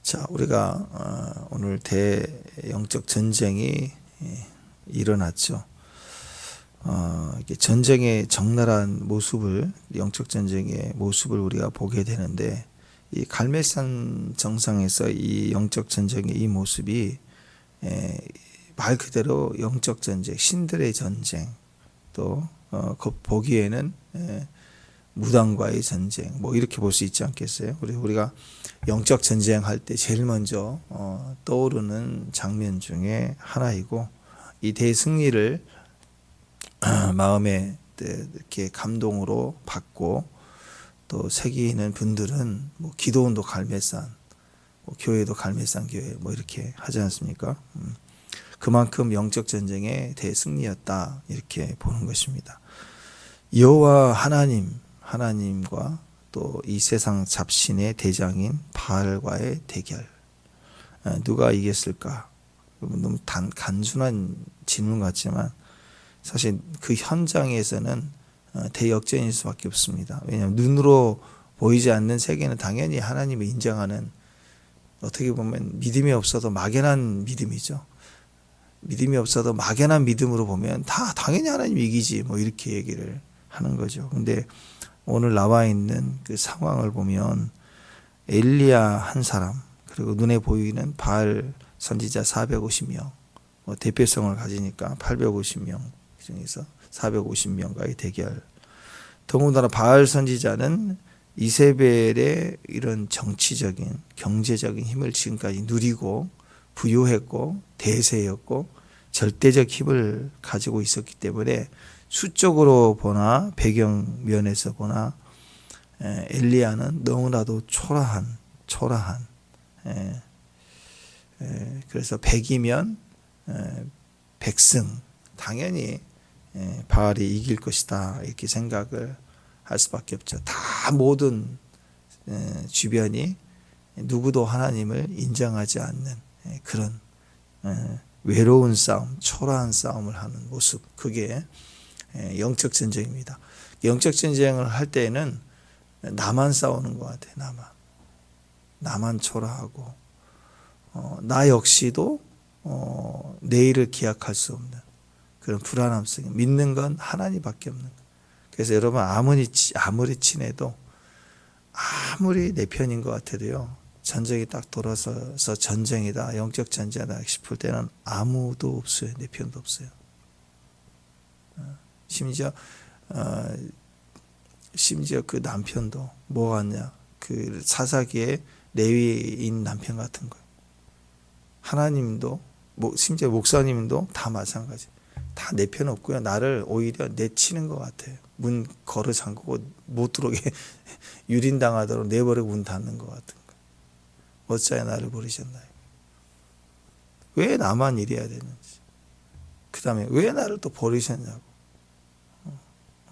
자, 우리가 오늘 대영적 전쟁이 일어났죠. 이게 전쟁의 적나라한 모습을, 영적 전쟁의 모습을 우리가 보게 되는데, 이 갈멜산 정상에서 이 영적 전쟁의 이 모습이 말 그대로 영적 전쟁, 신들의 전쟁, 또 보기에는 무당과의 전쟁, 뭐 이렇게 볼 수 있지 않겠어요? 우리가 영적 전쟁할 때 제일 먼저 떠오르는 장면 중에 하나이고, 이 대승리를 마음에 이렇게 감동으로 받고 또 새기는 분들은 뭐 기도원도 갈멜산, 뭐 교회도 갈멜산 교회, 뭐 이렇게 하지 않습니까? 그만큼 영적 전쟁의 대승리였다, 이렇게 보는 것입니다. 여호와 하나님과 또 이 세상 잡신의 대장인 바알과의 대결, 누가 이겼을까? 너무 간순한 질문 같지만 사실 그 현장에서는 대역전일 수밖에 없습니다. 왜냐하면 눈으로 보이지 않는 세계는 당연히 하나님을 인정하는, 어떻게 보면 믿음이 없어도 막연한 믿음이죠. 믿음이 없어도 막연한 믿음으로 보면 다 당연히 하나님 이기지, 뭐 이렇게 얘기를 하는 거죠. 근데 오늘 나와 있는 그 상황을 보면 엘리야 한 사람, 그리고 눈에 보이는 바알 선지자 450명, 뭐 대표성을 가지니까 850명 중에서 450명과의 대결. 더군다나 바알 선지자는 이세벨의 이런 정치적인, 경제적인 힘을 지금까지 누리고 부유했고 대세였고 절대적 힘을 가지고 있었기 때문에 수적으로 보나 배경 면에서 보나 엘리야는 너무나도 초라한 그래서 100이면 100승, 당연히 바알이 이길 것이다, 이렇게 생각을 할 수밖에 없죠. 다 모든 주변이 누구도 하나님을 인정하지 않는 그런 외로운 싸움, 초라한 싸움을 하는 모습, 그게 영적 전쟁입니다. 영적 전쟁을 할 때에는 나만 싸우는 것 같아요. 나만 초라하고 나 역시도 내일을 기약할 수 없는 그런 불안함성, 믿는 건 하나님밖에 없는 거예요. 그래서 여러분 아무리 친해도, 아무리 내 편인 것 같아도요, 전쟁이 딱 돌아서서 전쟁이다, 영적 전쟁이다 싶을 때는 아무도 없어요. 내 편도 없어요. 심지어 그 남편도 뭐 같냐, 그 사사기의 레위인 남편 같은 거예요. 하나님도, 심지어 목사님도 다 마찬가지. 다 내 편 없고요, 나를 오히려 내치는 것 같아요. 문 걸어 잠그고 못 들어오게 유린당하도록 내버리고 문 닫는 것 같은 거예요. 어찌하여 나를 버리셨나요? 왜 나만 이래야 되는지, 그 다음에 왜 나를 또 버리셨냐고,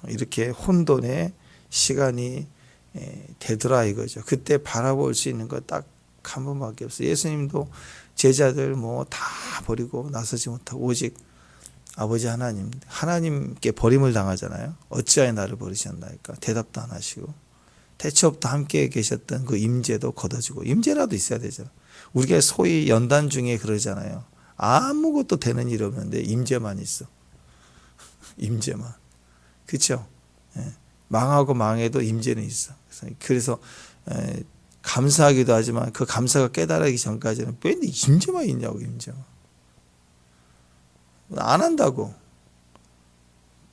이렇게 혼돈의 시간이 되더라 이거죠. 그때 바라볼 수 있는 거 딱 한 번밖에 없어요. 예수님도 제자들 뭐 다 버리고 나서지 못하고 오직 아버지 하나님께 버림을 당하잖아요. 어찌하여 나를 버리셨나이까? 대답도 안 하시고, 태초부터 함께 계셨던 그 임재도 걷어지고, 임재라도 있어야 되잖아요. 우리가 소위 연단 중에 그러잖아요. 아무것도 되는 일 없는데 임재만 있어. 임재만. 그렇죠? 망하고 망해도 임재는 있어. 그래서 감사하기도 하지만 그 감사가 깨달기 전까지는 왜 임재만 있냐고, 임재만. 안 한다고.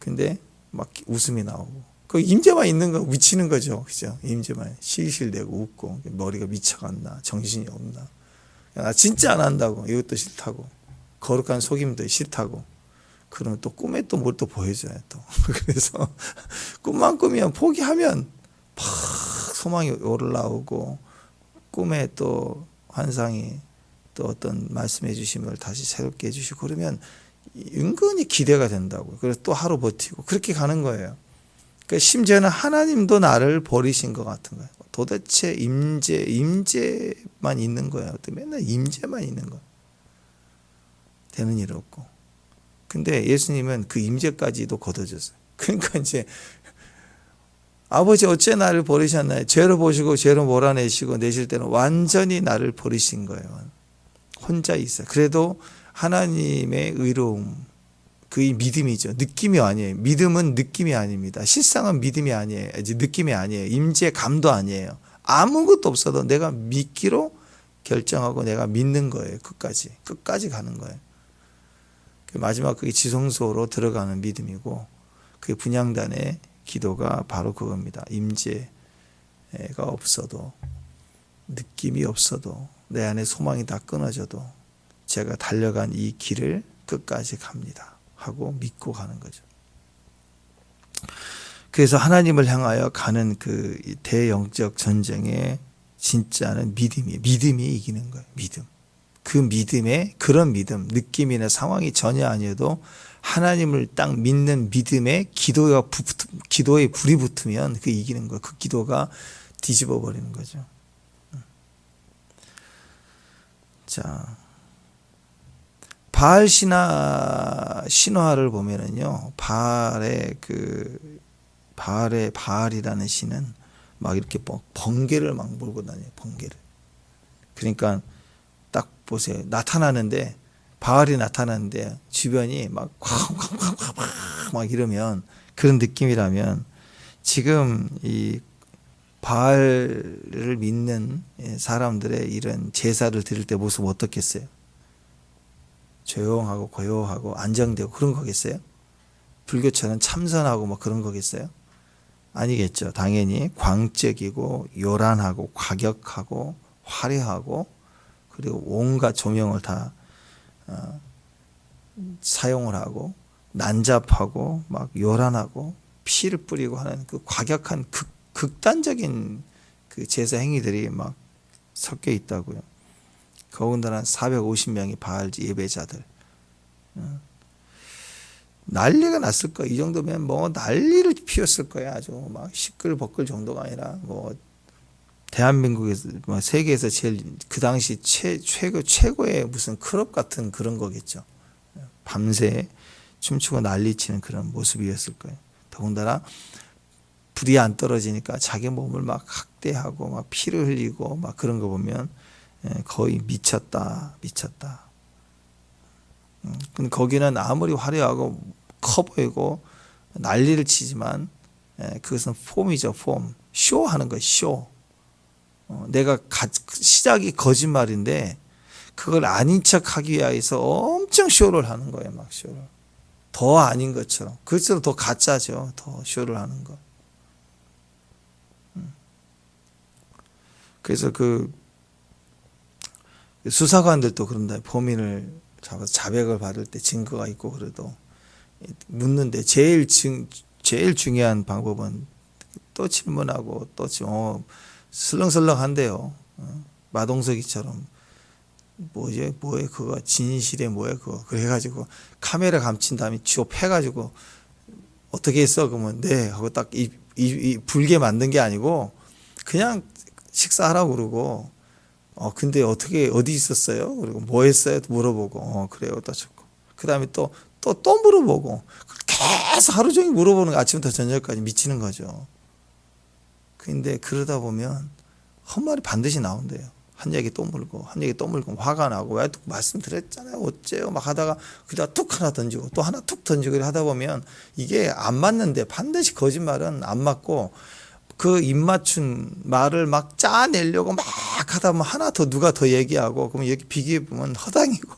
근데 막 웃음이 나오고. 그 임재만 있는 거 미치는 거죠. 그죠? 임재만 실실대고 웃고, 머리가 미쳐갔나, 정신이 없나. 나 진짜 안 한다고. 이것도 싫다고. 거룩한 속임도 싫다고. 그러면 또 꿈에 또 뭘 또 보여줘요, 또. 그래서 꿈만 꾸면, 포기하면 팍 소망이 올라오고, 꿈에 또 환상이 또 어떤 말씀해 주심을 다시 새롭게 해주시고, 그러면 은근히 기대가 된다고. 그래서 또 하루 버티고 그렇게 가는 거예요. 그러니까 심지어는 하나님도 나를 버리신 것 같은 거예요. 도대체 임재만 있는 거예요. 맨날 임재만 있는 거예요. 되는 일 없고. 근데 예수님은 그 임재까지도 걷어줬어요. 그러니까 이제 아버지 어째 나를 버리셨나요? 죄로 보시고 죄로 몰아내시고 내실 때는 완전히 나를 버리신 거예요. 혼자 있어요. 그래도 하나님의 의로움, 그의 믿음이죠. 느낌이 아니에요. 믿음은 느낌이 아닙니다. 실상은 믿음이 아니에요. 느낌이 아니에요. 임재감도 아니에요. 아무것도 없어도 내가 믿기로 결정하고 내가 믿는 거예요. 끝까지 가는 거예요. 마지막 그게 지성소로 들어가는 믿음이고, 그 분향단의 기도가 바로 그겁니다. 임재가 없어도, 느낌이 없어도, 내 안에 소망이 다 끊어져도 제가 달려간 이 길을 끝까지 갑니다 하고 믿고 가는 거죠. 그래서 하나님을 향하여 가는 그 대영적 전쟁의 진짜는 믿음이 이기는 거예요. 믿음. 그 믿음에, 그런 믿음, 느낌이나 상황이 전혀 아니어도 하나님을 딱 믿는 믿음에 기도에 불이 붙으면 그 이기는 거예요. 그 기도가 뒤집어 버리는 거죠. 자, 바알 신화를 보면은요, 바알이라는 신은 막 이렇게 번개를 막 몰고 다녀요. 번개를. 그러니까 딱 보세요. 바알이 나타나는데 주변이 막 이러면, 그런 느낌이라면 지금 이 바알을 믿는 사람들의 이런 제사를 드릴 때 모습 어떻겠어요? 조용하고 고요하고 안정되고 그런 거겠어요? 불교처럼 참선하고 뭐 그런 거겠어요? 아니겠죠. 당연히 광적이고 요란하고 과격하고 화려하고, 그리고 온갖 조명을 다 사용을 하고 난잡하고 막 요란하고 피를 뿌리고 하는 그 과격한 극단적인 그 제사 행위들이 막 섞여 있다고요. 더군다나 450명의 바알 예배자들. 난리가 났을 거야. 이 정도면 뭐 난리를 피웠을 거야. 아주 막 시끌벅글 정도가 아니라, 뭐 대한민국에서, 뭐 세계에서 제일 그 당시 최고의 무슨 클럽 같은 그런 거겠죠. 밤새 춤추고 난리치는 그런 모습이었을 거예요. 더군다나 불이 안 떨어지니까 자기 몸을 막 학대하고 막 피를 흘리고 막 그런 거 보면 거의 미쳤다. 근데 거기는 아무리 화려하고 커 보이고 난리를 치지만 그것은 폼이죠. 폼. 쇼하는 거예요. 쇼. 내가 시작이 거짓말인데 그걸 아닌 척하기 위해서 엄청 쇼를 하는 거예요. 막 쇼를. 더 아닌 것처럼. 그것처럼 더 가짜죠. 더 쇼를 하는 거. 그래서 그 수사관들도 그런다. 범인을 잡아서 자백을 받을 때 증거가 있고 그래도 묻는데 제일 중요한 방법은 또 질문하고 또 슬렁슬렁한데요. 마동석이처럼 뭐예요 그거 진실에 뭐예요 그거. 그래가지고 카메라 감춘 다음에 취업해가지고 어떻게 했어? 그러면 네 하고 딱 이 불게 만든 게 아니고 그냥 식사하라고 그러고 근데 어디 있었어요? 그리고 뭐 했어요? 물어보고 그래요 또 좋고 그 다음에 또 물어보고 계속 하루 종일 물어보는 거 아침부터 저녁까지 미치는 거죠. 근데 그러다 보면 헛말이 반드시 나온대요. 한 얘기 또 물고 화가 나고 왜 말씀드렸잖아요 어째요 막 하다가 그냥 툭 하나 던지고 또 하나 툭 던지고 하다 보면 이게 안 맞는데 반드시 거짓말은 안 맞고 그 입맞춘 말을 막 짜내려고 막 하다 보면 하나 더 누가 더 얘기하고 그러면 여기 비교해 보면 허당이고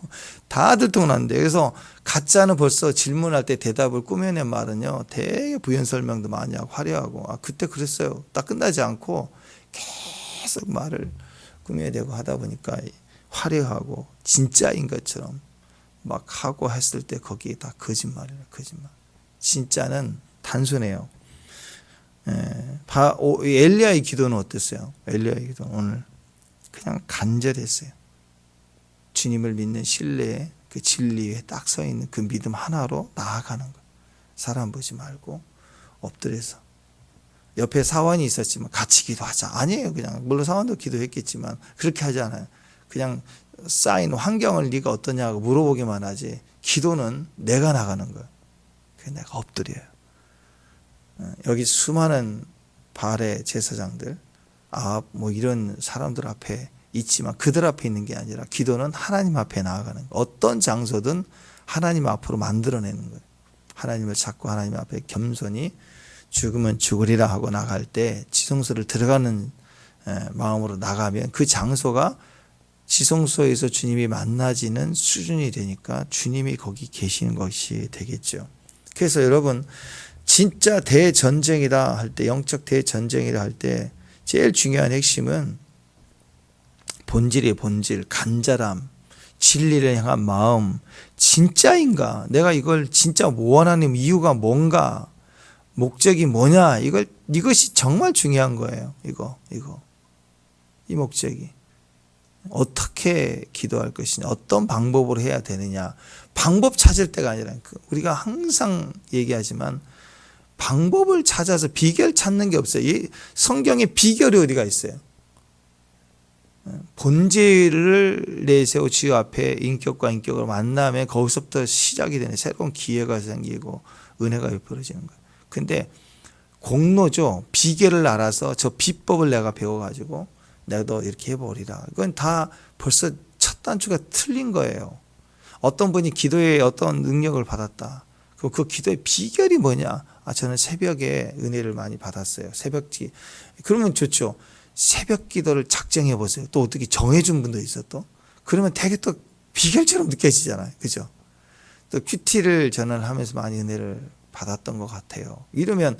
다 들통나는데 그래서 가짜는 벌써 질문할 때 대답을 꾸며낸 말은요 되게 부연 설명도 많이 하고 화려하고 그때 그랬어요 딱 끝나지 않고 계속 말을 꾸며내고 하다 보니까 화려하고 진짜인 것처럼 막 하고 했을 때 거기에 다 거짓말. 진짜는 단순해요. 엘리야의 기도는 어땠어요? 엘리야의 기도는 오늘 그냥 간절했어요. 주님을 믿는 신뢰에 그 진리에 딱 서 있는 그 믿음 하나로 나아가는 거예요. 사람 보지 말고 엎드려서. 옆에 사원이 있었지만 같이 기도하자. 아니에요. 그냥 물론 사원도 기도했겠지만 그렇게 하지 않아요. 그냥 쌓인 환경을 네가 어떠냐고 물어보기만 하지 기도는 내가 나가는 거예요. 그래서 내가 엎드려요. 여기 수많은 바알의 제사장들, 아합 뭐 이런 사람들 앞에 있지만 그들 앞에 있는 게 아니라 기도는 하나님 앞에 나아가는 거예요. 어떤 장소든 하나님 앞으로 만들어내는 거예요. 하나님을 찾고 하나님 앞에 겸손히 죽으면 죽으리라 하고 나갈 때 지성소를 들어가는 마음으로 나가면 그 장소가 지성소에서 주님이 만나지는 수준이 되니까 주님이 거기 계시는 것이 되겠죠. 그래서 여러분 진짜 대전쟁이다 할 때, 영적 대전쟁이라 할 때 제일 중요한 핵심은 본질이에요. 본질, 간절함, 진리를 향한 마음. 진짜인가? 내가 이걸 진짜 원하는 이유가 뭔가? 목적이 뭐냐? 이것이 정말 중요한 거예요. 이 목적이. 어떻게 기도할 것이냐, 어떤 방법으로 해야 되느냐. 방법 찾을 때가 아니라, 우리가 항상 얘기하지만 방법을 찾아서 비결 찾는 게 없어요. 성경에 비결이 어디가 있어요? 본질을 내세워 주여 앞에 인격과 인격을 만나면 거기서부터 시작이 되는 새로운 기회가 생기고 은혜가 베풀어지는 거예요. 근데 공로죠. 비결을 알아서 저 비법을 내가 배워가지고 내가 너 이렇게 해버리라. 이건 다 벌써 첫 단추가 틀린 거예요. 어떤 분이 기도에 어떤 능력을 받았다. 그 기도의 비결이 뭐냐? 저는 새벽에 은혜를 많이 받았어요. 새벽기. 그러면 좋죠. 새벽 기도를 작정해 보세요. 또 어떻게 정해준 분도 있어 또. 그러면 되게 또 비결처럼 느껴지잖아요. 그죠? 또 큐티를 저는 하면서 많이 은혜를 받았던 것 같아요. 이러면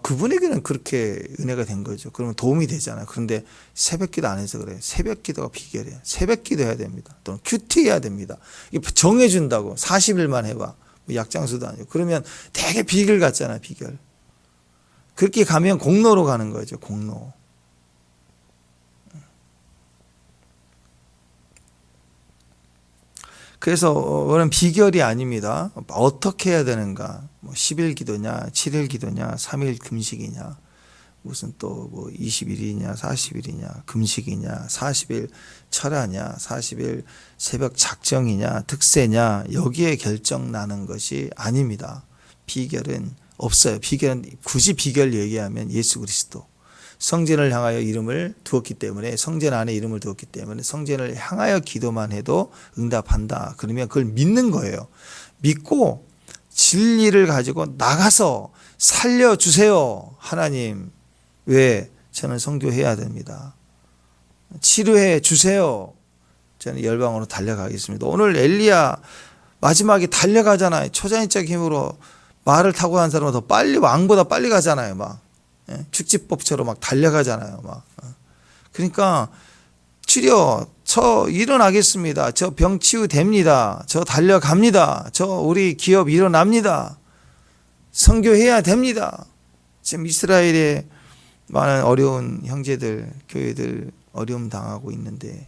그분에게는 그렇게 은혜가 된 거죠. 그러면 도움이 되잖아요. 그런데 새벽 기도 안 해서 그래요. 새벽 기도가 비결이에요. 새벽 기도 해야 됩니다. 또는 큐티 해야 됩니다. 정해준다고 40일만 해봐. 약장수도 아니고. 그러면 되게 비결 같잖아요. 비결. 그렇게 가면 공로로 가는 거죠. 공로. 그래서 그런 비결이 아닙니다. 어떻게 해야 되는가? 10일 기도냐, 7일 기도냐, 3일 금식이냐, 무슨 또 20일이냐, 40일이냐, 금식이냐, 40일 철야냐, 40일 새벽 작정이냐, 특세냐, 여기에 결정 나는 것이 아닙니다. 비결은 없어요. 비결은 굳이 비결 얘기하면 예수 그리스도. 성전을 향하여 이름을 두었기 때문에, 성전 안에 이름을 두었기 때문에 성전을 향하여 기도만 해도 응답한다. 그러면 그걸 믿는 거예요. 믿고 진리를 가지고 나가서 살려주세요. 하나님, 왜? 저는 선교해야 됩니다. 치료해 주세요. 저는 열방으로 달려가겠습니다. 오늘 엘리야 마지막에 달려가잖아요. 초자연적 힘으로 말을 타고 간 사람은 더 빨리, 왕보다 빨리 가잖아요. 막 축지법처럼 막 달려가잖아요. 막. 그러니까 치료, 저 일어나겠습니다. 저 병 치유됩니다. 저 달려갑니다. 저 우리 기업 일어납니다. 선교해야 됩니다. 지금 이스라엘에 많은 어려운 형제들, 교회들 어려움 당하고 있는데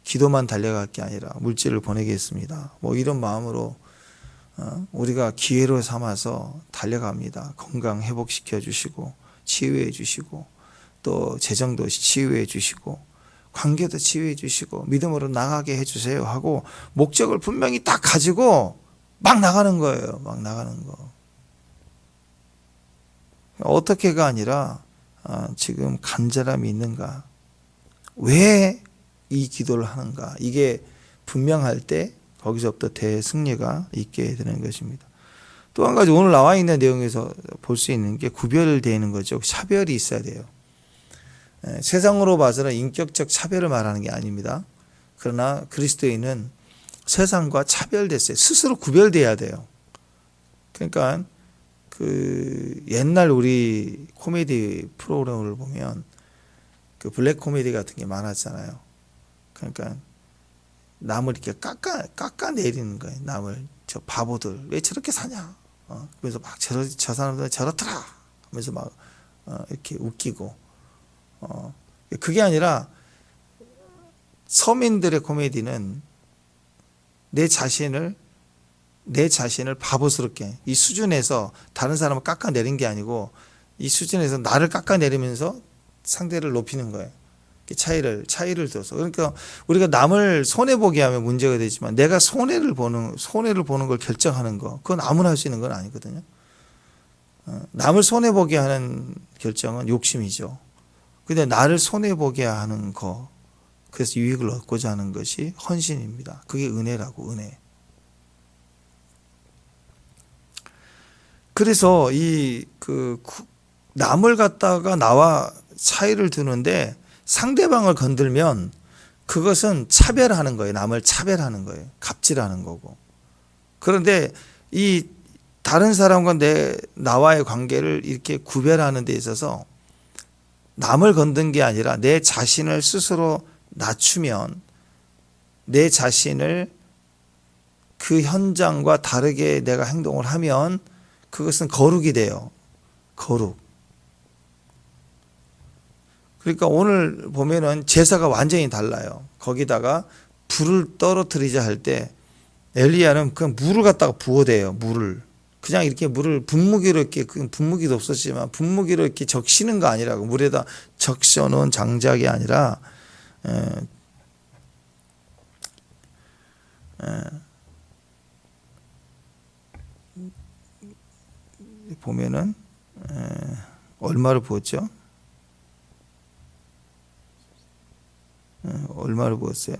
기도만 달려갈 게 아니라 물질을 보내겠습니다. 이런 마음으로 우리가 기회로 삼아서 달려갑니다. 건강 회복시켜 주시고 치유해 주시고 또 재정도 치유해 주시고 관계도 치유해 주시고 믿음으로 나가게 해 주세요 하고 목적을 분명히 딱 가지고 막 나가는 거예요. 막 나가는 거. 어떻게가 아니라 지금 간절함이 있는가? 왜 이 기도를 하는가? 이게 분명할 때 거기서부터 대승리가 있게 되는 것입니다. 또 한 가지 오늘 나와 있는 내용에서 볼 수 있는 게 구별되는 거죠. 차별이 있어야 돼요. 세상으로 봐서는 인격적 차별을 말하는 게 아닙니다. 그러나 그리스도인은 세상과 차별됐어요. 스스로 구별돼야 돼요. 그러니까 그 옛날 우리 코미디 프로그램을 보면 그 블랙 코미디 같은 게 많았잖아요. 그러니까 남을 이렇게 깎아 내리는 거예요. 남을, 저 바보들 왜 저렇게 사냐? 그래서 막 저 사람들은 저렇더라 하면서 막 이렇게 웃기고, 그게 아니라 서민들의 코미디는 내 자신을 바보스럽게 이 수준에서 다른 사람을 깎아내린 게 아니고 이 수준에서 나를 깎아내리면서 상대를 높이는 거예요. 차이를 둬서. 그러니까 우리가 남을 손해 보게 하면 문제가 되지만 내가 손해를 보는 걸 결정하는 거, 그건 아무나 할 수 있는 건 아니거든요. 남을 손해보게 하는 결정은 욕심이죠. 근데 나를 손해보게 하는 거, 그래서 유익을 얻고자 하는 것이 헌신입니다. 그게 은혜라고, 은혜. 그래서 남을 갖다가 나와 차이를 두는데 상대방을 건들면 그것은 차별하는 거예요. 남을 차별하는 거예요. 갑질하는 거고. 그런데 이 다른 사람과 나와의 관계를 이렇게 구별하는 데 있어서 남을 건든 게 아니라 내 자신을 스스로 낮추면 내 자신을 그 현장과 다르게 내가 행동을 하면 그것은 거룩이 돼요. 거룩. 그러니까 오늘 보면은 제사가 완전히 달라요. 거기다가 불을 떨어뜨리자 할 때 엘리야는 그냥 물을 갖다가 부어대요. 물을. 그냥 이렇게 물을 분무기로 이렇게, 분무기도 없었지만 분무기로 이렇게 적시는 거 아니라고. 물에다 적셔 놓은 장작이 아니라, 보면은, 얼마를 부었죠? 얼마를 부었어요?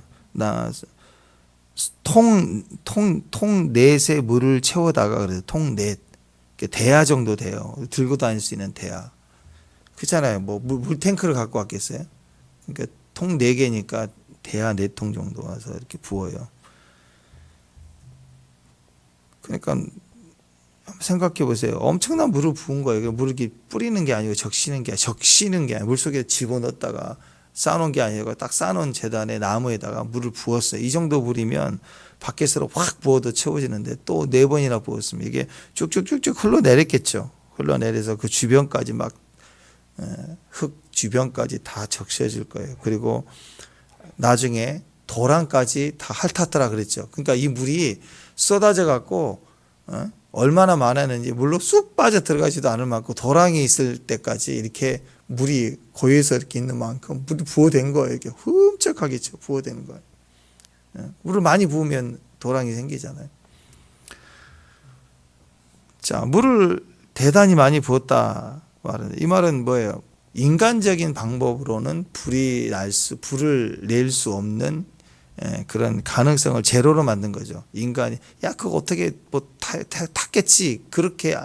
통 넷에 물을 채워다가 그래서 통 넷. 대야 정도 돼요. 들고 다닐 수 있는 대야. 그렇잖아요. 뭐 물탱크를 갖고 왔겠어요? 그러니까 통 4개니까 대야 4통 정도 와서 이렇게 부어요. 그러니까 한번 생각해 보세요. 엄청난 물을 부은 거예요. 물을 이렇게 뿌리는 게 아니고 적시는 게 아니라 물속에 집어넣었다가 쌓아놓은 게 아니고 딱 쌓아놓은 재단에 나무에다가 물을 부었어요. 이 정도 물이면 밖에서 확 부어도 채워지는데 또 4번이나 부었으면 이게 쭉쭉쭉쭉 흘러내렸겠죠. 흘러내려서 그 주변까지 막 흙 주변까지 다 적셔질 거예요. 그리고 나중에 도랑까지 다 핥았더라 그랬죠. 그러니까 이 물이 쏟아져 갖고 얼마나 많았는지 물로 쑥 빠져 들어가지도 않을 만큼 도랑이 있을 때까지 이렇게 물이 고여서 이렇게 있는 만큼 물이 부어댄 거예요. 이렇게 훔쩍하겠죠. 부어대는 거예요. 물을 많이 부으면 도랑이 생기잖아요. 자, 물을 대단히 많이 부었다 말은 이 말은 뭐예요? 인간적인 방법으로는 불을 낼 수 없는 그런 가능성을 제로로 만든 거죠. 인간이 야 그거 어떻게 뭐 탔겠지 그렇게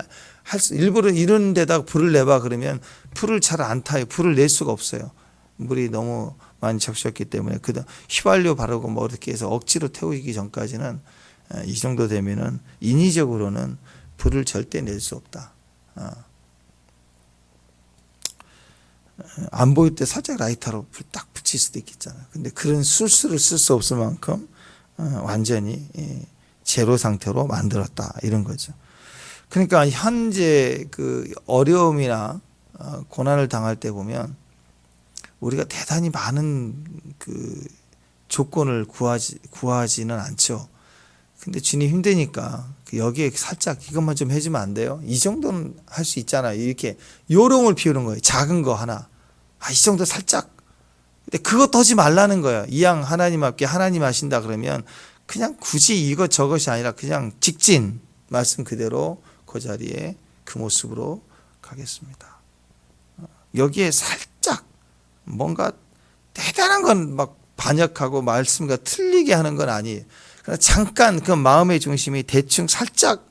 일부러 이런 데다가 불을 내봐 그러면 불을 잘 안 타요. 불을 낼 수가 없어요. 물이 너무 많이 적셨기 때문에 그다음 휘발유 바르고 뭐 이렇게 해서 억지로 태우기 전까지는 이 정도 되면은 인위적으로는 불을 절대 낼 수 없다. 안 보일 때 살짝 라이터로 불 딱 붙일 수도 있겠잖아요. 근데 그런 술수를 쓸 수 없을 만큼 완전히 제로 상태로 만들었다 이런 거죠. 그러니까 현재 그 어려움이나 고난을 당할 때 보면 우리가 대단히 많은 그 조건을 구하지는 않죠. 근데 주님 힘드니까 여기에 살짝 이것만 좀 해주면 안 돼요? 이 정도는 할 수 있잖아요. 이렇게 요령을 피우는 거예요. 작은 거 하나. 이 정도 살짝. 근데 그것도 하지 말라는 거예요. 이왕 하나님 앞에 하나님 하신다 그러면 그냥 굳이 이것 저것이 아니라 그냥 직진 말씀 그대로 그 자리에 그 모습으로 가겠습니다. 여기에 살짝 뭔가 대단한 건 막 반역하고 말씀과 틀리게 하는 건 아니에요. 그러나 잠깐 그 마음의 중심이 대충 살짝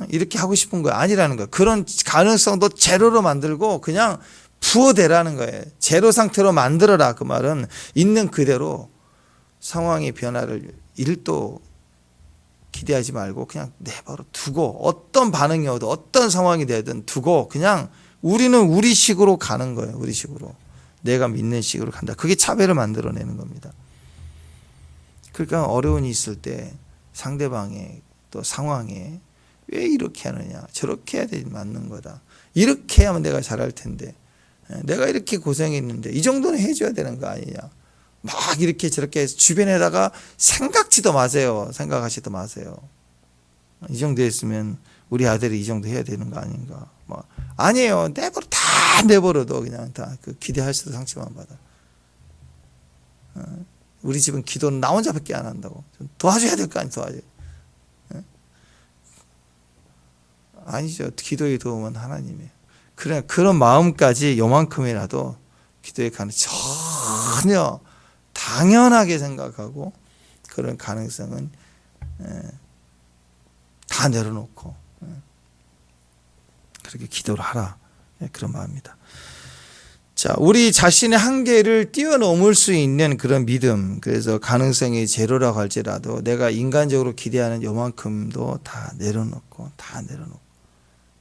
이렇게 하고 싶은 거 아니라는 거예요. 그런 가능성도 제로로 만들고 그냥 부어대라는 거예요. 제로 상태로 만들어라. 그 말은 있는 그대로 상황의 변화를 1도 기대하지 말고 그냥 내버려 두고 어떤 반응이 오든 어떤 상황이 되든 두고 그냥 우리는 우리 식으로 가는 거예요. 우리 식으로. 내가 믿는 식으로 간다. 그게 차별을 만들어내는 겁니다. 그러니까 어려움이 있을 때 상대방의 또 상황에 왜 이렇게 하느냐. 저렇게 해야 되지 맞는 거다. 이렇게 하면 내가 잘할 텐데. 내가 이렇게 고생했는데 이 정도는 해줘야 되는 거 아니냐. 막 이렇게 저렇게 주변에다가 생각지도 마세요. 생각하지도 마세요. 이 정도 했으면 우리 아들이 이 정도 해야 되는 거 아닌가. 뭐 아니에요. 다 내버려도 그냥 다 그 기대할 수도 상처만 받아. 우리 집은 기도는 나 혼자밖에 안 한다고. 좀 도와줘야 될 거 아니야. 도와줘. 아니죠. 기도의 도움은 하나님이에요. 그래 그런 마음까지 요만큼이라도 기도의 가능 전혀 당연하게 생각하고 그런 가능성은 다 내려놓고 그렇게 기도를 하라. 그런 마음입니다. 자, 우리 자신의 한계를 뛰어넘을 수 있는 그런 믿음. 그래서 가능성이 제로라고 할지라도 내가 인간적으로 기대하는 요만큼도 다 내려놓고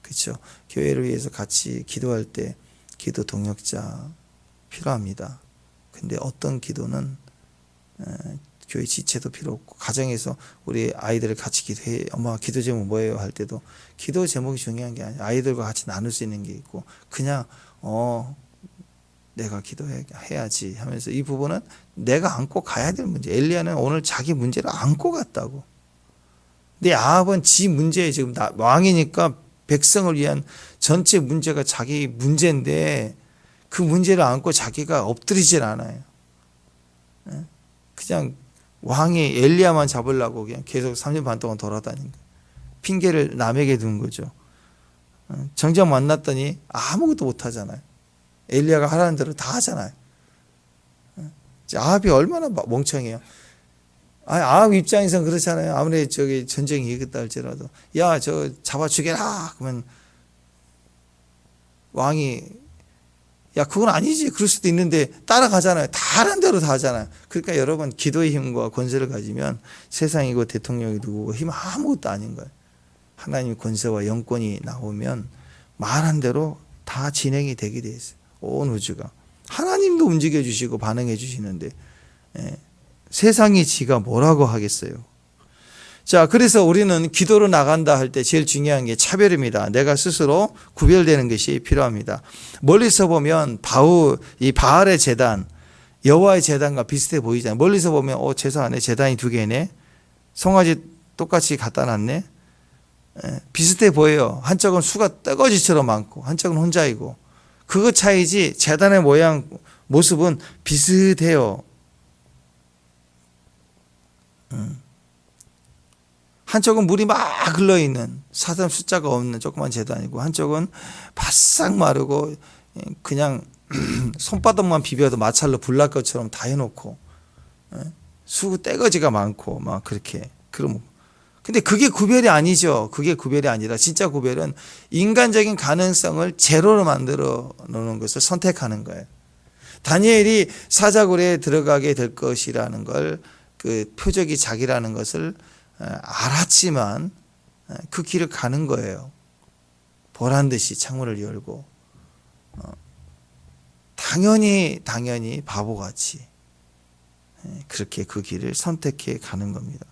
그렇죠. 교회를 위해서 같이 기도할 때 기도 동역자 필요합니다. 근데 어떤 기도는 교회 지체도 필요 없고 가정에서 우리 아이들을 같이 기도해 엄마 기도 제목 뭐예요 할 때도 기도 제목이 중요한 게 아니라 아이들과 같이 나눌 수 있는 게 있고 그냥 내가 기도해야지 하면서 이 부분은 내가 안고 가야 될 문제. 엘리야는 오늘 자기 문제를 안고 갔다고. 근데 아합은 지 문제에 지금 왕이니까 백성을 위한 전체 문제가 자기 문제인데 그 문제를 안고 자기가 엎드리질 않아요. 그냥 왕이 엘리야만 잡으려고 그냥 계속 3년 반 동안 돌아다닌 거예요. 핑계를 남에게 둔 거죠. 정작 만났더니 아무것도 못 하잖아요. 엘리야가 하라는 대로 다 하잖아요. 아합이 얼마나 멍청해요. 아합 입장에서는 그렇잖아요. 아무리 전쟁이 이겼다 할지라도 야 저 잡아 죽여라 그러면 왕이 야 그건 아니지 그럴 수도 있는데 따라가잖아요. 다 하라는 대로 다 하잖아요. 그러니까 여러분 기도의 힘과 권세를 가지면 세상이고 대통령이 누구고 힘 아무것도 아닌 거예요. 하나님의 권세와 영권이 나오면 말한 대로 다 진행이 되게 돼 있어요. 온 우주가 하나님도 움직여 주시고 반응해 주시는데 세상이 지가 뭐라고 하겠어요. 자, 그래서 우리는 기도로 나간다 할 때 제일 중요한 게 차별입니다. 내가 스스로 구별되는 것이 필요합니다. 멀리서 보면 이 바알의 제단, 여호와의 제단과 비슷해 보이잖아요. 멀리서 보면 제사 안에 제단이 2개네. 송아지 똑같이 갖다 놨네. 비슷해 보여요. 한쪽은 수가 떼거지처럼 많고 한쪽은 혼자이고. 그거 차이지 제단의 모양 모습은 비슷해요. 한쪽은 물이 막 흘러있는 사람 숫자가 없는 조그만 제단이고 한쪽은 바싹 마르고 그냥 손바닥만 비벼도 마찰로 불날 것처럼 다 해놓고 수 떼거지가 많고 막 그렇게 그럼 근데 그게 구별이 아니죠. 그게 구별이 아니라 진짜 구별은 인간적인 가능성을 제로로 만들어 놓는 것을 선택하는 거예요. 다니엘이 사자굴에 들어가게 될 것이라는 걸 그 표적이 자기라는 것을 알았지만 그 길을 가는 거예요. 보란 듯이 창문을 열고 당연히 바보같이 그렇게 그 길을 선택해 가는 겁니다.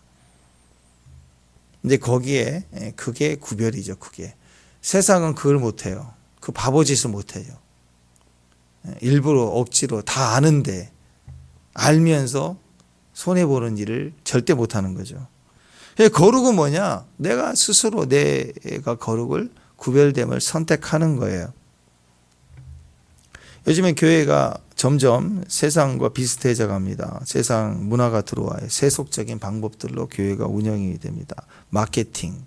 근데 거기에 그게 구별이죠. 그게 세상은 그걸 못해요. 그 바보짓을 못해요. 일부러 억지로 다 아는데 알면서 손해보는 일을 절대 못하는 거죠. 거룩은 뭐냐? 내가 스스로 내가 거룩을 구별됨을 선택하는 거예요. 요즘에 교회가 점점 세상과 비슷해져 갑니다. 세상 문화가 들어와요. 세속적인 방법들로 교회가 운영이 됩니다. 마케팅,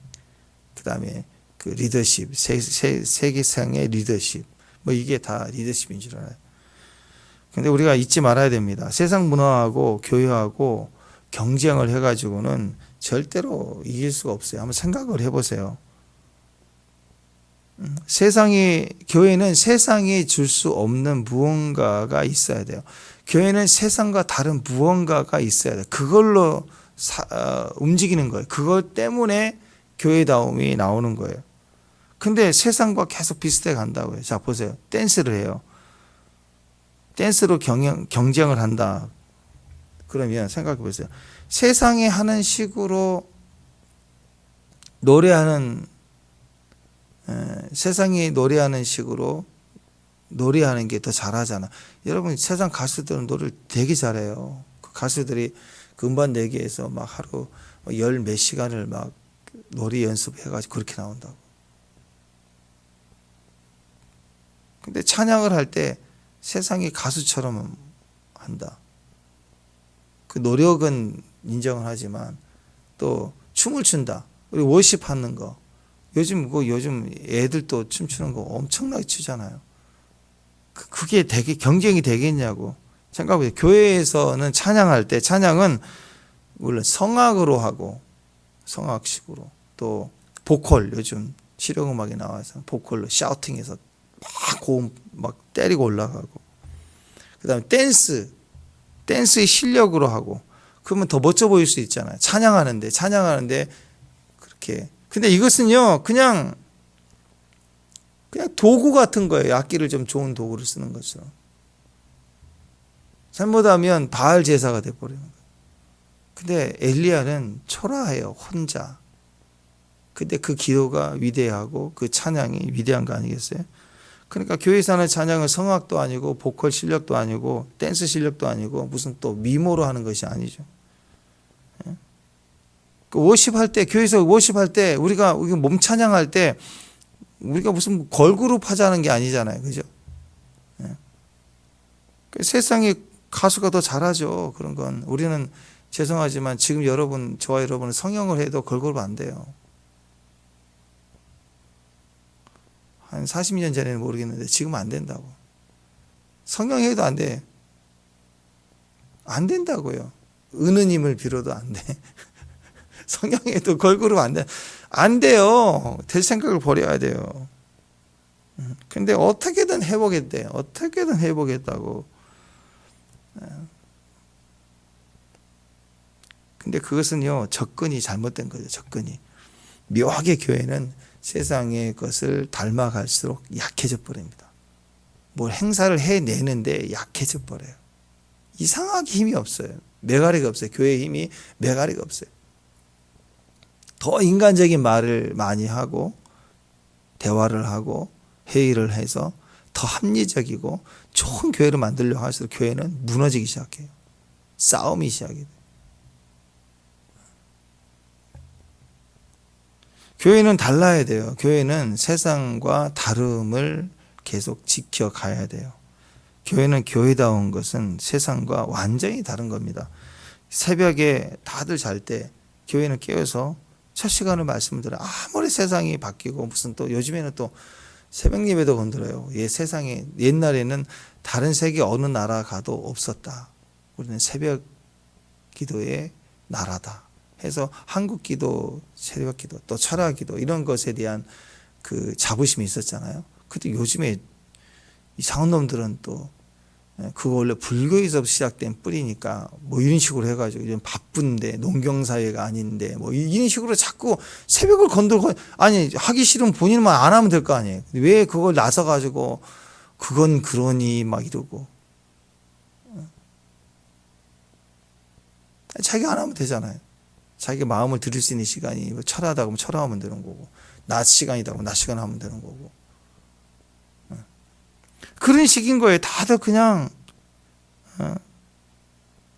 그 다음에 그 리더십, 세계상의 리더십, 뭐 이게 다 리더십인 줄 알아요. 근데 우리가 잊지 말아야 됩니다. 세상 문화하고 교회하고 경쟁을 해가지고는 절대로 이길 수가 없어요. 한번 생각을 해보세요. 교회는 세상이 줄 수 없는 무언가가 있어야 돼요. 교회는 세상과 다른 무언가가 있어야 돼요. 그걸로 움직이는 거예요. 그것 때문에 교회다움이 나오는 거예요. 근데 세상과 계속 비슷해 간다고요. 자, 보세요. 댄스를 해요. 댄스로 경쟁을 한다. 그러면 생각해 보세요. 세상이 하는 식으로 세상이 노래하는 식으로 노래하는 게 더 잘하잖아. 여러분 세상 가수들은 노래를 되게 잘해요. 그 가수들이 그 음반 내기에서 막 하루 열 몇 시간을 막 노래 연습해가지고 그렇게 나온다고. 근데 찬양을 할 때 세상이 가수처럼 한다. 그 노력은 인정을 하지만 또 춤을 춘다. 우리 워십하는 거. 요즘 애들 또 춤추는 거 엄청나게 추잖아요. 그게 되게 경쟁이 되겠냐고 생각해보세요. 교회에서는 찬양할 때 찬양은 물론 성악으로 하고 성악식으로 또 보컬 요즘 실용음악이 나와서 보컬로 샤우팅해서 막 고음 막 때리고 올라가고 그다음에 댄스의 실력으로 하고 그러면 더 멋져 보일 수 있잖아요. 찬양하는데 그렇게 근데 이것은요 그냥 도구 같은 거예요. 악기를 좀 좋은 도구를 쓰는 거죠. 잘못하면 바알 제사가 돼버리는 거예요. 근데 엘리야는 초라해요. 혼자. 근데 그 기도가 위대하고 그 찬양이 위대한 거 아니겠어요? 그러니까 교회에서 하는 찬양은 성악도 아니고 보컬 실력도 아니고 댄스 실력도 아니고 무슨 또 미모로 하는 것이 아니죠. 워십할 때 교회에서 워십할 때 우리가 몸 찬양할 때 우리가 무슨 걸그룹 하자는 게 아니잖아요. 그죠? 세상에 가수가 더 잘하죠. 그런 건 우리는 죄송하지만 지금 저와 여러분은 성형을 해도 걸그룹 안 돼요. 한 40년 전에는 모르겠는데 지금은 안 된다고. 성형해도 안 돼. 안 된다고요. 은우님을 빌어도 안 돼. 성형해도 걸그룹 안 돼. 안 돼요. 될 생각을 버려야 돼요. 근데 어떻게든 해보겠대. 어떻게든 해보겠다고. 근데 그것은요, 접근이 잘못된 거죠. 접근이. 묘하게 교회는 세상의 것을 닮아갈수록 약해져 버립니다. 뭘 행사를 해내는데 약해져 버려요. 이상하게 힘이 없어요. 메가리가 없어요. 교회의 힘이 메가리가 없어요. 더 인간적인 말을 많이 하고 대화를 하고 회의를 해서 더 합리적이고 좋은 교회를 만들려고 할수록 교회는 무너지기 시작해요. 싸움이 시작해요. 교회는 달라야 돼요. 교회는 세상과 다름을 계속 지켜가야 돼요. 교회는 교회다운 것은 세상과 완전히 다른 겁니다. 새벽에 다들 잘 때 교회는 깨어서 첫 시간을 말씀을 들어요. 아무리 세상이 바뀌고 무슨 또 요즘에는 또 새벽 예배도 건드려요. 세상에 옛날에는 다른 세계 어느 나라 가도 없었다. 우리는 새벽 기도의 나라다. 해서 한국 기도, 새벽 기도, 또 철학 기도 이런 것에 대한 그 자부심이 있었잖아요. 근데 요즘에 이상한 놈들은 또 그거 원래 불교에서 시작된 뿌리니까 뭐 이런 식으로 해가지고 요즘 바쁜데 농경사회가 아닌데 뭐 이런 식으로 자꾸 새벽을 건들고 아니 하기 싫으면 본인만 안 하면 될 거 아니에요. 왜 그걸 나서가지고 그건 그러니 막 이러고 자기가 안 하면 되잖아요. 자기가 마음을 들일 수 있는 시간이 철하다 그러면 철하면 되는 거고 낮 시간이다 그러면 낮 시간 하면 되는 거고 그런 식인 거예요. 다들 그냥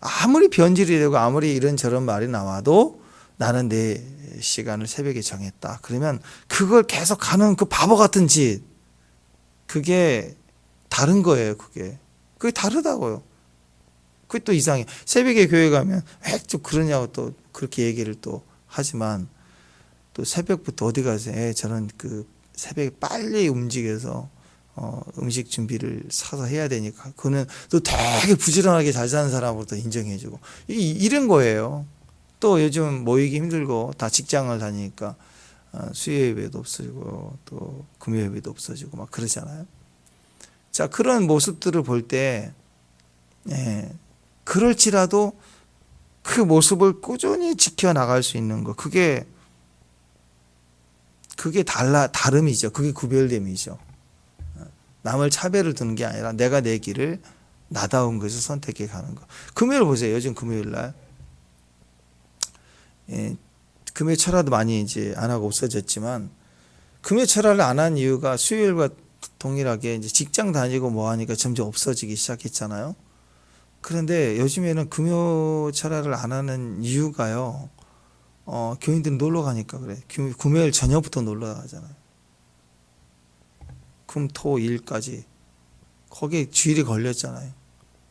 아무리 변질이 되고 아무리 이런저런 말이 나와도 나는 내 시간을 새벽에 정했다. 그러면 그걸 계속 가는 그 바보 같은 짓 그게 다른 거예요. 그게 다르다고요. 그게 또 이상해. 새벽에 교회 가면 왜 또 그러냐고 또 그렇게 얘기를 또 하지만 또 새벽부터 어디 가세요? 저는 그 새벽에 빨리 움직여서 음식 준비를 사서 해야 되니까 그거는 또 되게 부지런하게 잘 사는 사람으로도 인정해주고 이런 거예요. 또 요즘 모이기 힘들고 다 직장을 다니니까 수요 예배도 없어지고 또 금요 예배도 없어지고 막 그러잖아요. 자, 그런 모습들을 볼 때 그럴지라도 그 모습을 꾸준히 지켜나갈 수 있는 거 그게 다름이죠. 그게 구별됨이죠. 남을 차별을 두는 게 아니라 내가 내 길을 나다운 것을 선택해 가는 거. 금요일 보세요. 요즘 금요일 날 금요 철화도 많이 이제 안 하고 없어졌지만 금요 철화를 안 한 이유가 수요일과 동일하게 이제 직장 다니고 뭐 하니까 점점 없어지기 시작했잖아요. 그런데 요즘에는 금요 철화를 안 하는 이유가요. 교인들은 놀러 가니까 그래. 금요일 저녁부터 놀러 가잖아요. 금, 토, 일까지 거기에 주일이 걸렸잖아요.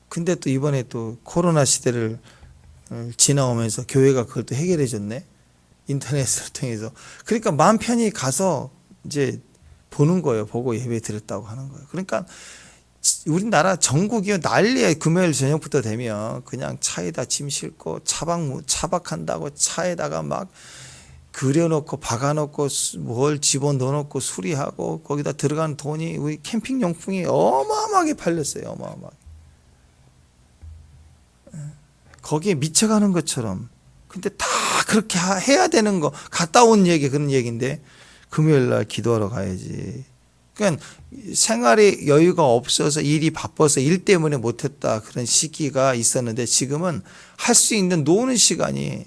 근데 또 이번에 또 코로나 시대를 지나오면서 교회가 그걸 또 해결해 줬네. 인터넷을 통해서. 그러니까 마음 편히 가서 이제 보는 거예요. 보고 예배 드렸다고 하는 거예요. 그러니까 우리나라 전국이 난리에 금요일 저녁부터 되면 그냥 차에다 짐 싣고 차박한다고 차에다가 막 그려놓고 박아놓고 뭘 집어넣어놓고 수리하고 거기다 들어간 돈이 우리 캠핑 용품이 어마어마하게 팔렸어요. 어마어마하게. 거기에 미쳐가는 것처럼. 근데 다 그렇게 해야 되는 거 갔다 온 얘기 그런 얘기인데 금요일 날 기도하러 가야지. 그러니까 생활에 여유가 없어서 일이 바빠서 일 때문에 못했다 그런 시기가 있었는데 지금은 할 수 있는 노는 시간이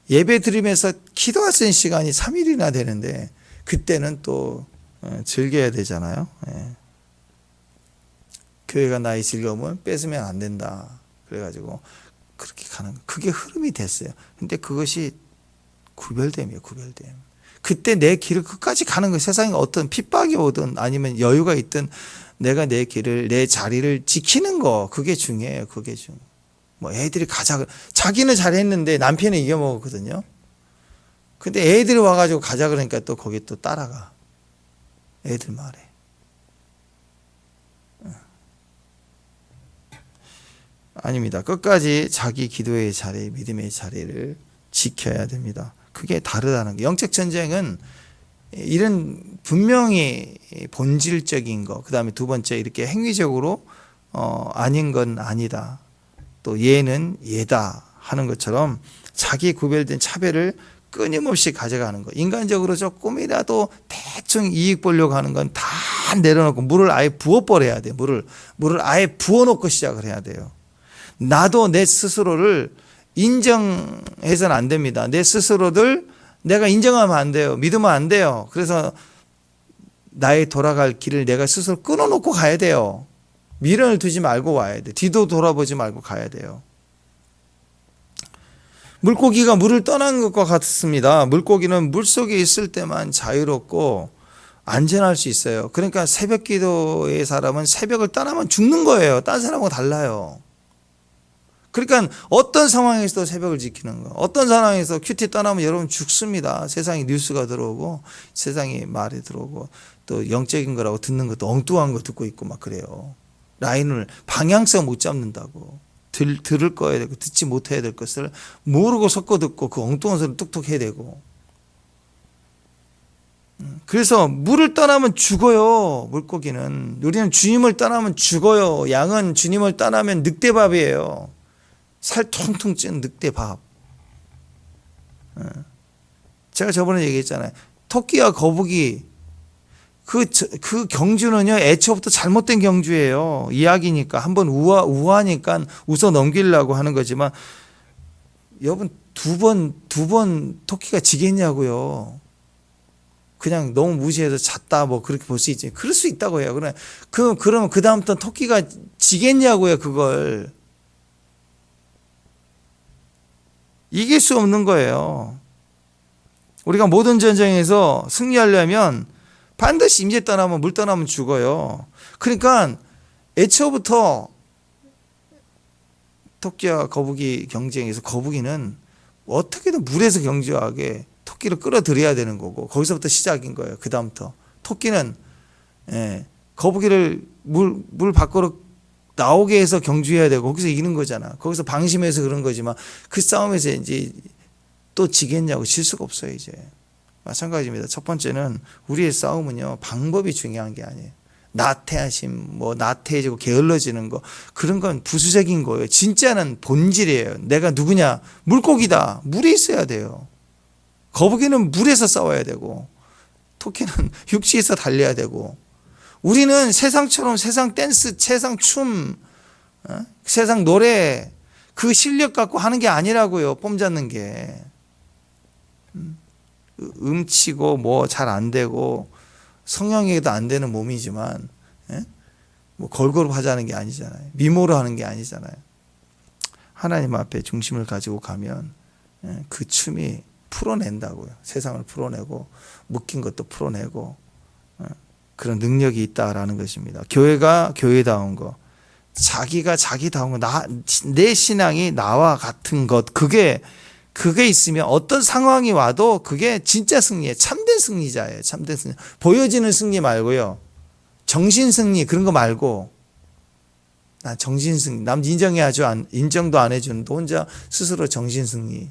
예배 드리면서 기도할 수 있는 시간이 3일이나 되는데 그때는 또 즐겨야 되잖아요. 교회가 나의 즐거움을 뺏으면 안 된다. 그래가지고 그렇게 가는 그게 흐름이 됐어요. 근데 그것이 구별됨이에요. 구별됨. 그때 내 길을 끝까지 가는 거예요. 세상에 어떤 핍박이 오든 아니면 여유가 있든 내가 내 길을 내 자리를 지키는 거 그게 중요해요. 그게 중요해요. 뭐 애들이 가자 자기는 잘했는데 남편이 이겨먹었거든요. 근데 애들이 와가지고 가자 그러니까 또 거기 또 따라가. 애들 말에. 아닙니다. 끝까지 자기 기도의 자리, 믿음의 자리를 지켜야 됩니다. 그게 다르다는 게 영적 전쟁은 이런 분명히 본질적인 거, 그 다음에 두 번째 이렇게 행위적으로 아닌 건 아니다. 또 얘는 얘다 하는 것처럼 자기 구별된 차별을 끊임없이 가져가는 거. 인간적으로 조금이라도 대충 이익 보려고 하는 건 다 내려놓고 물을 아예 부어버려야 돼요. 물을 아예 부어놓고 시작을 해야 돼요. 나도 내 스스로를 인정해서는 안 됩니다. 내 스스로를 내가 인정하면 안 돼요. 믿으면 안 돼요. 그래서 나의 돌아갈 길을 내가 스스로 끊어놓고 가야 돼요. 미련을 두지 말고 와야 돼. 뒤도 돌아보지 말고 가야 돼요. 물고기가 물을 떠난 것과 같습니다. 물고기는 물속에 있을 때만 자유롭고 안전할 수 있어요. 그러니까 새벽 기도의 사람은 새벽을 떠나면 죽는 거예요. 딴 사람하고 달라요. 그러니까 어떤 상황에서도 새벽을 지키는 거. 어떤 상황에서 큐티 떠나면 여러분 죽습니다. 세상에 뉴스가 들어오고 세상에 말이 들어오고 또 영적인 거라고 듣는 것도 엉뚱한 거 듣고 있고 막 그래요. 라인을 방향성 못 잡는다고. 들을 거야 되고 듣지 못해야 될 것을 모르고 섞어 듣고 그 엉뚱한 소리를 뚝뚝 해야 되고. 그래서 물을 떠나면 죽어요. 물고기는. 우리는 주님을 떠나면 죽어요. 양은 주님을 떠나면 늑대밥이에요. 살 통통 찐 늑대밥. 제가 저번에 얘기했잖아요. 토끼와 거북이 그 경주는요 애초부터 잘못된 경주예요. 이야기니까 한번 우아하니까 웃어 넘기려고 하는 거지만 여러분 두 번 토끼가 지겠냐고요. 그냥 너무 무시해서 잤다 뭐 그렇게 볼 수 있지. 그럴 수 있다고 해요. 그러면 그 다음부터 토끼가 지겠냐고요. 그걸 이길 수 없는 거예요. 우리가 모든 전쟁에서 승리하려면 반드시 임재 떠나면 물 떠나면 죽어요. 그러니까 애초부터 토끼와 거북이 경쟁에서 거북이는 어떻게든 물에서 경주하게 토끼를 끌어들여야 되는 거고 거기서부터 시작인 거예요. 그 다음부터 토끼는 거북이를 물 밖으로 나오게 해서 경주해야 되고 거기서 이기는 거잖아. 거기서 방심해서 그런 거지만 그 싸움에서 이제 또 지겠냐고 질 수가 없어요. 이제 마찬가지입니다. 첫 번째는 우리의 싸움은요 방법이 중요한 게 아니에요. 나태하심, 나태해지고 게을러지는 거 그런 건 부수적인 거예요. 진짜는 본질이에요. 내가 누구냐? 물고기다. 물에 있어야 돼요. 거북이는 물에서 싸워야 되고 토끼는 육지에서 달려야 되고 우리는 세상처럼 세상 댄스, 세상 춤, 세상 노래 그 실력 갖고 하는 게 아니라고요. 뽐 잡는 게. 음치고 잘 안 되고 성형에도 안 되는 몸이지만 걸그룹 하자는 게 아니잖아요. 미모로 하는 게 아니잖아요. 하나님 앞에 중심을 가지고 가면 그 춤이 풀어낸다고요. 세상을 풀어내고 묶인 것도 풀어내고 그런 능력이 있다라는 것입니다. 교회가 교회다운 거, 자기가 자기다운 거, 내 신앙이 나와 같은 것, 그게 그게 있으면 어떤 상황이 와도 그게 진짜 승리예요. 참된 승리자예요. 참된 승리. 보여지는 승리 말고요. 정신 승리 그런 거 말고 나 정신 승리. 남 인정도 안 해주는데 혼자 스스로 정신 승리.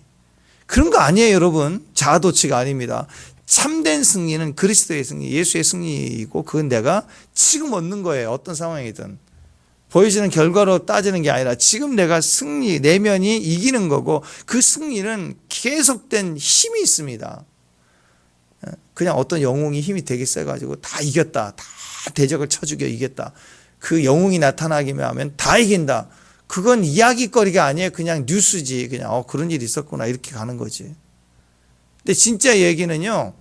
그런 거 아니에요, 여러분. 자아도취가 아닙니다. 참된 승리는 그리스도의 승리, 예수의 승리이고 그건 내가 지금 얻는 거예요. 어떤 상황이든. 보여지는 결과로 따지는 게 아니라 지금 내가 승리, 내면이 이기는 거고 그 승리는 계속된 힘이 있습니다. 그냥 어떤 영웅이 힘이 되게 세가지고 다 이겼다. 다 대적을 쳐 죽여 이겼다. 그 영웅이 나타나기만 하면 다 이긴다. 그건 이야기거리가 아니에요. 그냥 뉴스지. 그냥 그런 일이 있었구나 이렇게 가는 거지. 근데 진짜 얘기는요.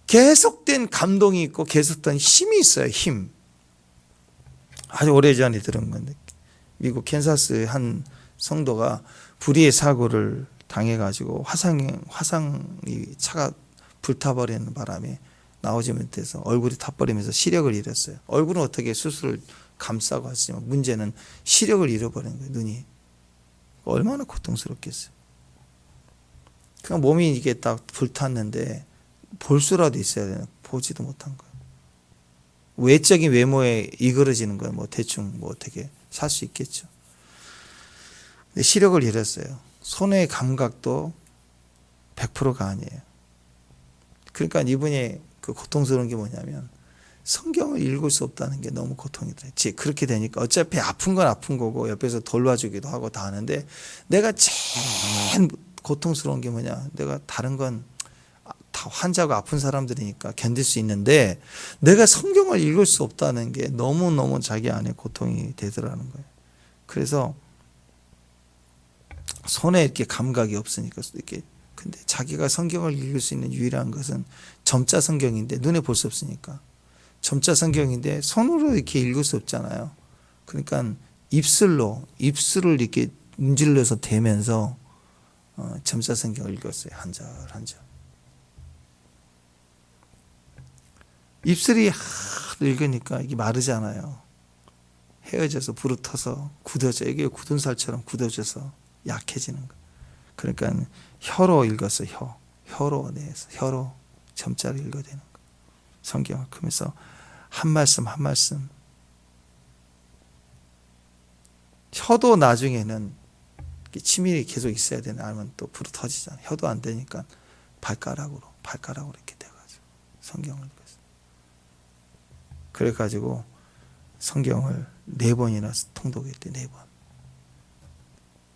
계속된 감동이 있고 계속된 힘이 있어요. 힘. 아주 오래전에 들은 건데 미국 캔사스 한 성도가 불의의 사고를 당해가지고 화상이 차가 불타버리는 바람에 나오지 못해서 얼굴이 타버리면서 시력을 잃었어요. 얼굴은 어떻게 수술을 감싸고 하지만 문제는 시력을 잃어버린 거예요. 눈이. 얼마나 고통스럽겠어요. 그냥 몸이 이게 딱 불탔는데 볼 수라도 있어야 되나 보지도 못한 거예요. 외적인 외모에 이그러지는 건 뭐 대충 뭐 어떻게 살 수 있겠죠. 근데 시력을 잃었어요. 손의 감각도 100%가 아니에요. 그러니까 이분이 그 고통스러운 게 뭐냐면 성경을 읽을 수 없다는 게 너무 고통이 들어요. 그렇게 되니까 어차피 아픈 건 아픈 거고 옆에서 돌봐주기도 하고 다 하는데 내가 제일 고통스러운 게 뭐냐. 내가 다른 건 다 환자가 아픈 사람들이니까 견딜 수 있는데 내가 성경을 읽을 수 없다는 게 너무너무 자기 안에 고통이 되더라는 거예요. 그래서 손에 이렇게 감각이 없으니까 이렇게 근데 자기가 성경을 읽을 수 있는 유일한 것은 점자 성경인데 눈에 볼 수 없으니까 점자 성경인데 손으로 이렇게 읽을 수 없잖아요. 그러니까 입술을 이렇게 문질러서 대면서 점자 성경을 읽었어요. 한 절 한 절. 입술이 읽으니까 이게 마르잖아요. 헤어져서 부르터서 굳어져. 이게 굳은 살처럼 굳어져서 약해지는 거. 그러니까 혀로 읽었어요. 혀로 내서 혀로 점자를 읽어야 되는 거. 성경을. 그러면서 한 말씀 한 말씀. 혀도 나중에는 치밀이 계속 있어야 되는 아니면 또 불어 터지잖아요. 혀도 안 되니까 발가락으로 이렇게 돼가지고 성경을 읽었어요. 그래가지고 성경을 4번이나 통독했대. 4번.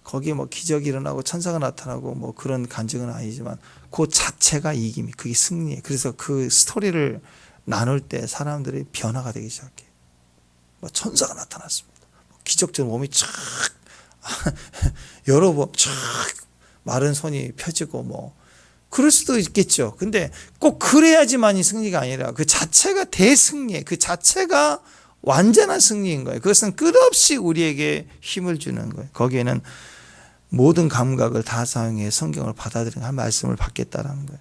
거기에 뭐 기적이 일어나고 천사가 나타나고 뭐 그런 간증은 아니지만 그 자체가 이김이 그게 승리예요. 그래서 그 스토리를 나눌 때 사람들이 변화가 되기 시작해요. 뭐 천사가 나타났습니다. 기적처럼 몸이 촥 여러 번 촥 마른 손이 펴지고 뭐 그럴 수도 있겠죠. 근데 꼭 그래야지만이 승리가 아니라 그 자체가 대승리예요. 그 자체가 완전한 승리인 거예요. 그것은 끝없이 우리에게 힘을 주는 거예요. 거기에는 모든 감각을 다 사용해 성경을 받아들이는 한 말씀을 받겠다라는 거예요.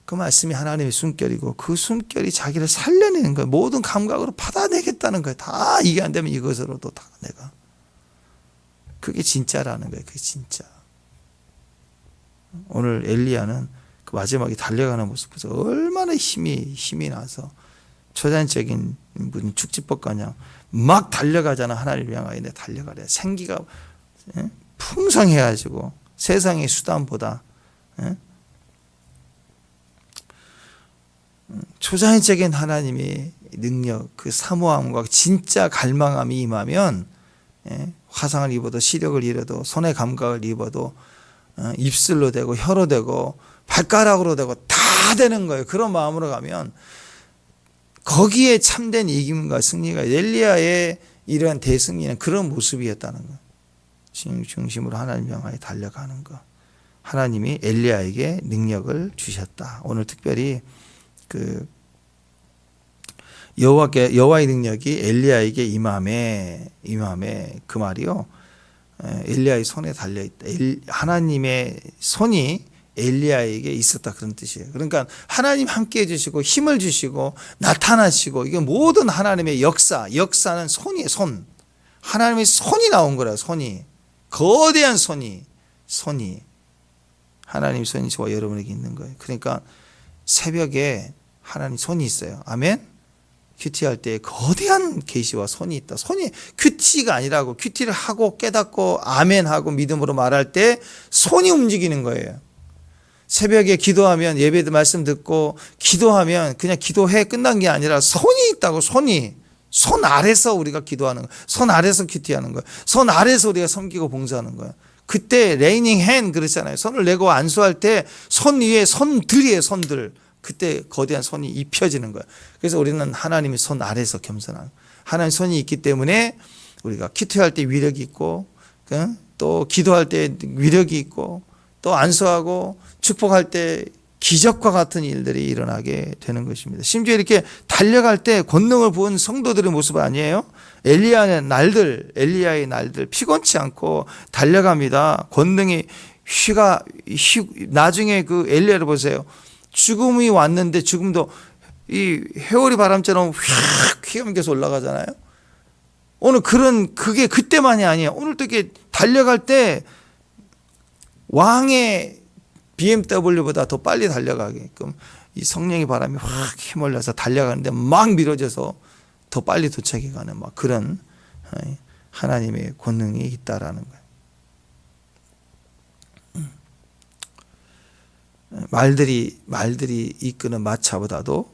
그 말씀이 하나님의 숨결이고 그 숨결이 자기를 살려내는 거예요. 모든 감각으로 받아내겠다는 거예요. 다 이게 안 되면 이것으로도 다 내가. 그게 진짜라는 거예요. 그게 진짜. 오늘 엘리야는 그 마지막에 달려가는 모습 보면서 얼마나 힘이 나서 초자연적인 무슨 축지법가냥 막 달려가잖아. 하나님을 향하여 내 달려가래. 생기가 풍성해가지고 세상의 수단보다 초자연적인 하나님의 능력, 그 사모함과 진짜 갈망함이 임하면 화상을 입어도 시력을 잃어도 손의 감각을 입어도 입술로 되고 혀로 되고 발가락으로 되고 다 되는 거예요. 그런 마음으로 가면 거기에 참된 이김과 승리가 엘리야의 이러한 대승리는 그런 모습이었다는 거예요. 중심으로 하나님 향하여 달려가는 것. 하나님이 엘리야에게 능력을 주셨다. 오늘 특별히 그 여호와의 능력이 엘리야에게 임함에 그 말이요. 엘리야의 손에 달려 있다. 하나님의 손이 엘리야에게 있었다 그런 뜻이에요. 그러니까 하나님 함께 해주시고 힘을 주시고 나타나시고 이게 모든 하나님의 역사는 손이에요. 손. 하나님의 손이 나온 거라. 손이. 거대한 손이 하나님 손이 저와 여러분에게 있는 거예요. 그러니까 새벽에 하나님 손이 있어요. 아멘. 큐티할 때 거대한 계시와 손이 있다. 손이 큐티가 아니라고, 큐티를 하고 깨닫고 아멘하고 믿음으로 말할 때 손이 움직이는 거예요. 새벽에 기도하면, 예배도 말씀 듣고 기도하면 그냥 기도해 끝난 게 아니라 손이 있다고. 손 아래서 우리가 기도하는 거예요. 손 아래서 큐티하는 거예요. 손 아래서 우리가 섬기고 봉사하는 거예요. 그때 레이닝 핸 그랬잖아요. 손을 내고 안수할 때 손 위에 손들이에요. 손들. 그때 거대한 손이 입혀지는 거예요. 그래서 우리는 하나님의 손 아래서 겸손한, 하나님의 손이 있기 때문에 우리가 큐티할 때 위력이 있고, 또 기도할 때 위력이 있고, 또 안수하고 축복할 때 기적과 같은 일들이 일어나게 되는 것입니다. 심지어 이렇게 달려갈 때 권능을 부은 성도들의 모습 아니에요? 엘리야의 날들 피곤치 않고 달려갑니다. 권능이 나중에 그 엘리야를 보세요. 죽음이 왔는데 죽음도 이 회오리 바람처럼 휙 휘엄겨서 올라가잖아요. 오늘 그게 그때만이 아니에요. 오늘도 이렇게 달려갈 때 왕의 BMW보다 더 빨리 달려가게끔 이 성령의 바람이 확 휘몰려서 달려가는데 막 밀어져서 더 빨리 도착해 가는 막 그런 하나님의 권능이 있다라는 거예요. 말들이 이끄는 마차보다도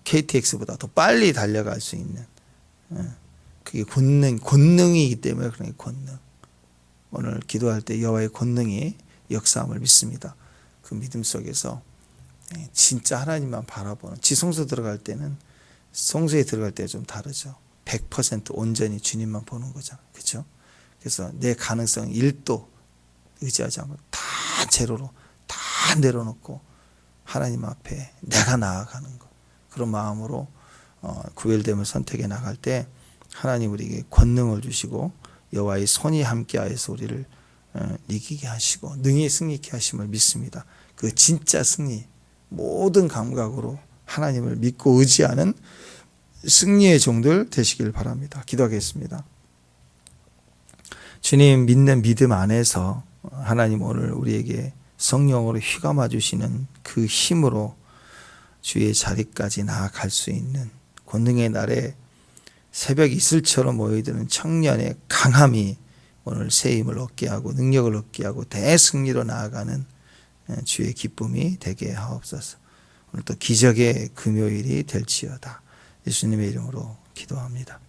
KTX보다 더 빨리 달려갈 수 있는, 그게 권능이기 때문에. 그런 권능. 오늘 기도할 때 여호와의 권능이 역사함을 믿습니다. 그 믿음 속에서 진짜 하나님만 바라보는, 지성소 들어갈 때는, 성소에 들어갈 때 좀 다르죠. 100% 온전히 주님만 보는 거잖아요. 그렇죠? 그래서 내 가능성 1도 의지하지 않고 다 제로로 다 내려놓고 하나님 앞에 내가 나아가는 것, 그런 마음으로 구별됨을 선택해 나갈 때 하나님 우리에게 권능을 주시고 여호와의 손이 함께하여서 우리를 이기게 하시고 능히 승리케 하심을 믿습니다. 그 진짜 승리, 모든 감각으로 하나님을 믿고 의지하는 승리의 종들 되시길 바랍니다. 기도하겠습니다. 주님, 믿는 믿음 안에서 하나님 오늘 우리에게 성령으로 휘감아 주시는 그 힘으로 주의 자리까지 나아갈 수 있는, 권능의 날에 새벽 이슬처럼 모여드는 청년의 강함이 오늘 새 힘을 얻게 하고 능력을 얻게 하고 대승리로 나아가는 주의 기쁨이 되게 하옵소서. 오늘 또 기적의 금요일이 될지어다. 예수님의 이름으로 기도합니다.